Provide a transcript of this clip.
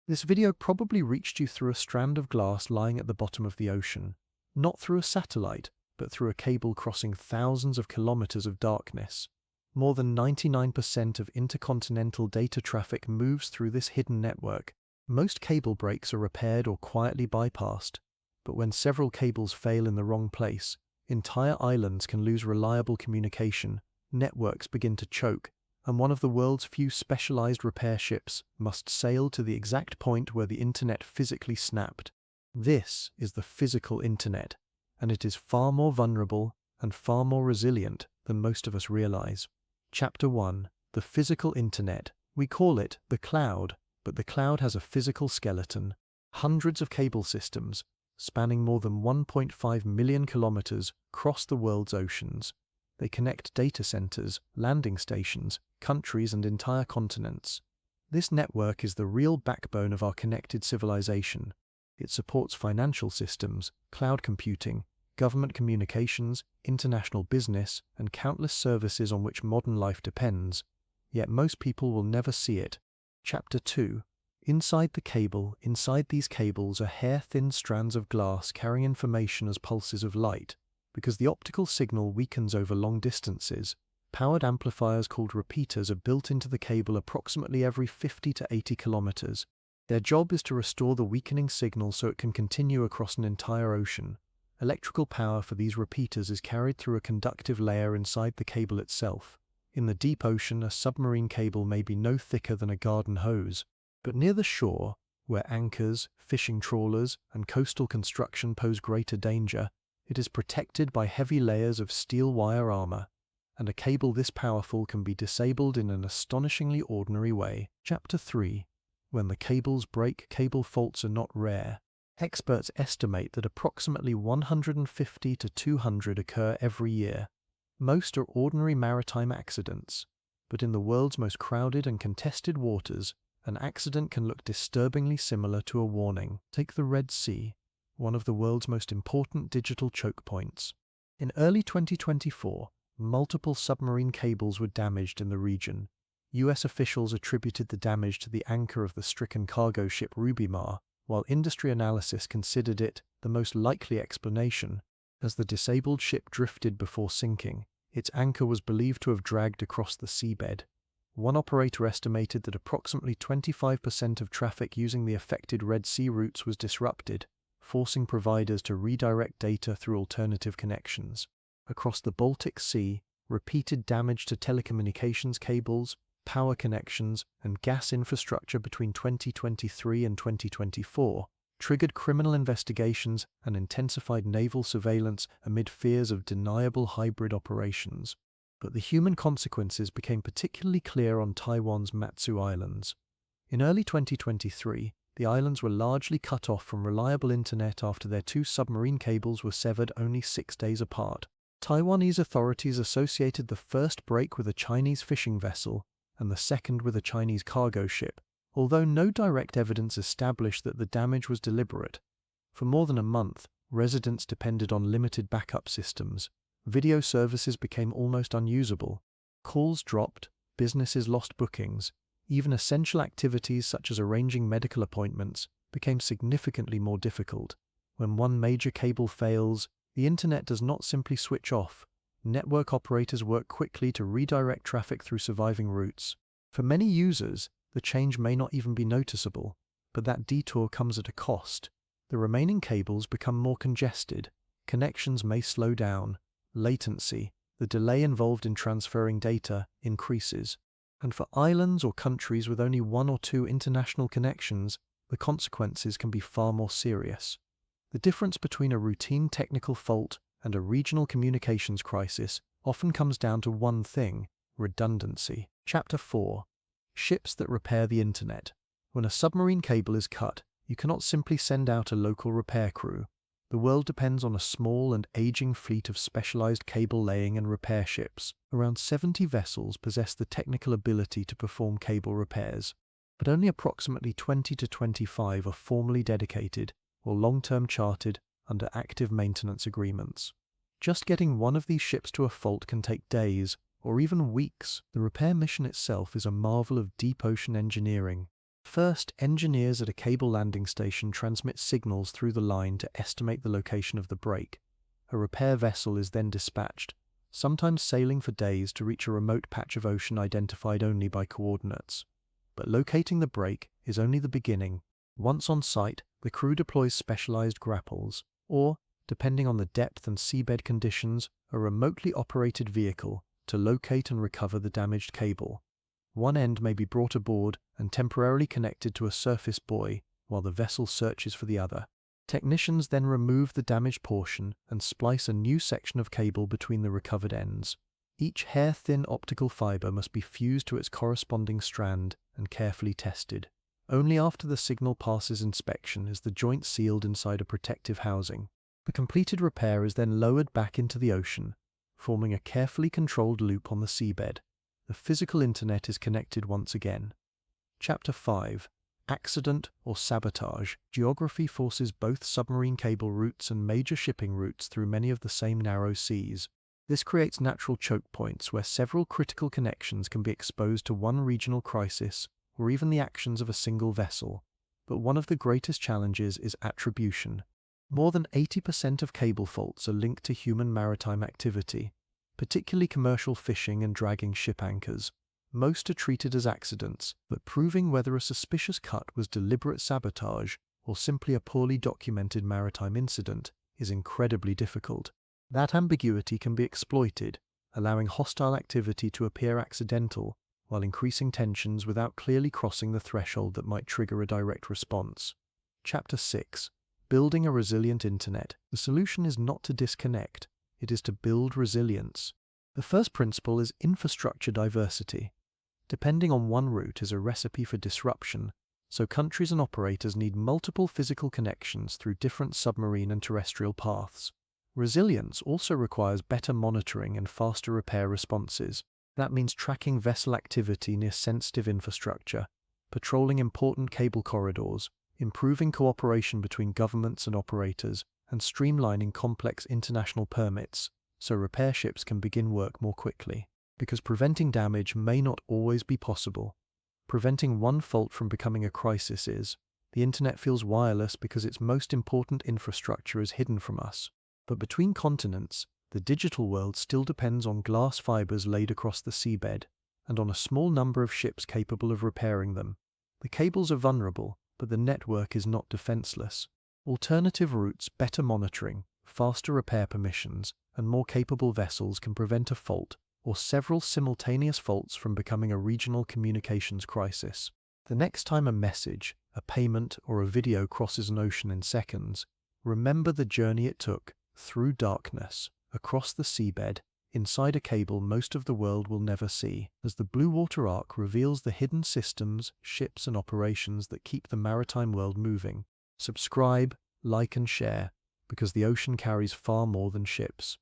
This video probably reached you through a strand of glass lying at the bottom of the ocean, not through a satellite, but through a cable crossing thousands of kilometers of darkness. More than 99% of intercontinental data traffic moves through this hidden network. Most cable breaks are repaired or quietly bypassed, but when several cables fail in the wrong place, entire islands can lose reliable communication, networks begin to choke, and one of the world's few specialized repair ships must sail to the exact point where the internet physically snapped. This is the physical internet, and it is far more vulnerable and far more resilient than most of us realize. Chapter 1. The physical internet. We call it the cloud, but the cloud has a physical skeleton. Hundreds of cable systems, spanning more than 1.5 million kilometers, cross the world's oceans. They connect data centers, landing stations, countries, and entire continents. This network is the real backbone of our connected civilization. It supports financial systems, cloud computing, government communications, international business, and countless services on which modern life depends. Yet most people will never see it. Chapter 2. Inside the cable, inside these cables are hair-thin strands of glass carrying information as pulses of light. Because the optical signal weakens over long distances, powered amplifiers called repeaters are built into the cable approximately every 50 to 80 kilometers. Their job is to restore the weakening signal so it can continue across an entire ocean. Electrical power for these repeaters is carried through a conductive layer inside the cable itself. In the deep ocean, a submarine cable may be no thicker than a garden hose. But near the shore, where anchors, fishing trawlers, and coastal construction pose greater danger, it is protected by heavy layers of steel wire armor, and a cable this powerful can be disabled in an astonishingly ordinary way. Chapter 3. When the cables break, cable faults are not rare. Experts estimate that approximately 150 to 200 occur every year. Most are ordinary maritime accidents, but in the world's most crowded and contested waters, an accident can look disturbingly similar to a warning. Take the Red Sea, one of the world's most important digital choke points. In early 2024, multiple submarine cables were damaged in the region. US officials attributed the damage to the anchor of the stricken cargo ship Rubimar, while industry analysis considered it the most likely explanation. As the disabled ship drifted before sinking, its anchor was believed to have dragged across the seabed. One operator estimated that approximately 25% of traffic using the affected Red Sea routes was disrupted, forcing providers to redirect data through alternative connections. Across the Baltic Sea, repeated damage to telecommunications cables, power connections, and gas infrastructure between 2023 and 2024 triggered criminal investigations and intensified naval surveillance amid fears of deniable hybrid operations. But the human consequences became particularly clear on Taiwan's Matsu Islands. In early 2023, the islands were largely cut off from reliable internet after their two submarine cables were severed only 6 days apart. Taiwanese authorities associated the first break with a Chinese fishing vessel and the second with a Chinese cargo ship, although no direct evidence established that the damage was deliberate. For more than a month, residents depended on limited backup systems. Video services became almost unusable. Calls dropped, businesses lost bookings. Even essential activities such as arranging medical appointments became significantly more difficult. When one major cable fails, the internet does not simply switch off. Network operators work quickly to redirect traffic through surviving routes. For many users, the change may not even be noticeable, but that detour comes at a cost. The remaining cables become more congested. Connections may slow down. Latency, the delay involved in transferring data, increases. And for islands or countries with only one or two international connections, the consequences can be far more serious. The difference between a routine technical fault and a regional communications crisis often comes down to one thing: redundancy. Chapter 4. Ships that repair the internet. When a submarine cable is cut, you cannot simply send out a local repair crew. The world depends on a small and aging fleet of specialized cable laying and repair ships. Around 70 vessels possess the technical ability to perform cable repairs, but only approximately 20 to 25 are formally dedicated or long-term chartered under active maintenance agreements. Just getting one of these ships to a fault can take days or even weeks. The repair mission itself is a marvel of deep ocean engineering. First, engineers at a cable landing station transmit signals through the line to estimate the location of the break. A repair vessel is then dispatched, sometimes sailing for days to reach a remote patch of ocean identified only by coordinates. But locating the break is only the beginning. Once on site, the crew deploys specialized grapples, or, depending on the depth and seabed conditions, a remotely operated vehicle to locate and recover the damaged cable. One end may be brought aboard and temporarily connected to a surface buoy while the vessel searches for the other. Technicians then remove the damaged portion and splice a new section of cable between the recovered ends. Each hair-thin optical fiber must be fused to its corresponding strand and carefully tested. Only after the signal passes inspection is the joint sealed inside a protective housing. The completed repair is then lowered back into the ocean, forming a carefully controlled loop on the seabed. The physical internet is connected once again. Chapter 5. Accident or sabotage. Geography forces both submarine cable routes and major shipping routes through many of the same narrow seas. This creates natural choke points where several critical connections can be exposed to one regional crisis or even the actions of a single vessel. But one of the greatest challenges is attribution. More than 80% of cable faults are linked to human maritime activity, particularly commercial fishing and dragging ship anchors. Most are treated as accidents, but proving whether a suspicious cut was deliberate sabotage or simply a poorly documented maritime incident is incredibly difficult. That ambiguity can be exploited, allowing hostile activity to appear accidental while increasing tensions without clearly crossing the threshold that might trigger a direct response. Chapter 6. Building a resilient internet. The solution is not to disconnect, it is to build resilience. The first principle is infrastructure diversity. Depending on one route is a recipe for disruption, so countries and operators need multiple physical connections through different submarine and terrestrial paths. Resilience also requires better monitoring and faster repair responses. That means tracking vessel activity near sensitive infrastructure, patrolling important cable corridors, improving cooperation between governments and operators, and streamlining complex international permits so repair ships can begin work more quickly. Because preventing damage may not always be possible. Preventing one fault from becoming a crisis is. The internet feels wireless because its most important infrastructure is hidden from us. But between continents, the digital world still depends on glass fibers laid across the seabed, and on a small number of ships capable of repairing them. The cables are vulnerable, but the network is not defenseless. Alternative routes, better monitoring, faster repair permissions, and more capable vessels can prevent a fault or several simultaneous faults from becoming a regional communications crisis. The next time a message, a payment, or a video crosses an ocean in seconds, remember the journey it took, through darkness, across the seabed, inside a cable most of the world will never see, as the Bluewater Arc reveals the hidden systems, ships, and operations that keep the maritime world moving. Subscribe, like, and share, because the ocean carries far more than ships.